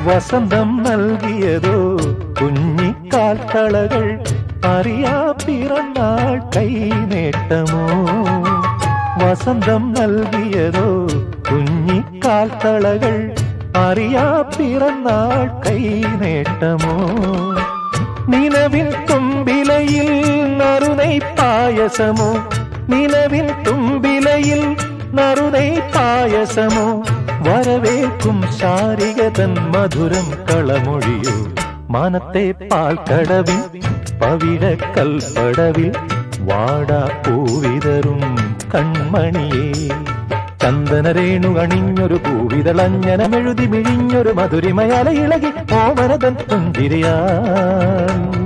വസന്തം നൽകിയതോ കുഞ്ഞിക്കാൽത്തളകൾ, അറിയാ പിറന്നാൾ കൈനേട്ടമോ. വസന്തം നൽകിയതോ കുഞ്ഞിക്കാൽത്തളകൾ, അറിയാ പിറന്നാൾ കൈനേട്ടമോ. നിലവിൽ തുമ്പിലയിൽ നറുനെയ് പായസമോ, നിലവിൽ തുമ്പിലയിൽ നറുനെയ് പായസമോ. വരവേൽക്കും ശാരികതൻ മധുരം കളമൊഴിയോ. മാനത്തെ പാൽക്കടവിൽ പവിഴക്കൽപ്പടവിൽ വാടാ പൂവിതറും കൺമണിയേ. ചന്ദനരേണു അണിഞ്ഞൊരു പൂവിതളഞ്ഞനമെഴുതി മിഴിഞ്ഞൊരു മധുരിമയല ഇളകി ഓമനതൻ പുഞ്ചിരിയാൽ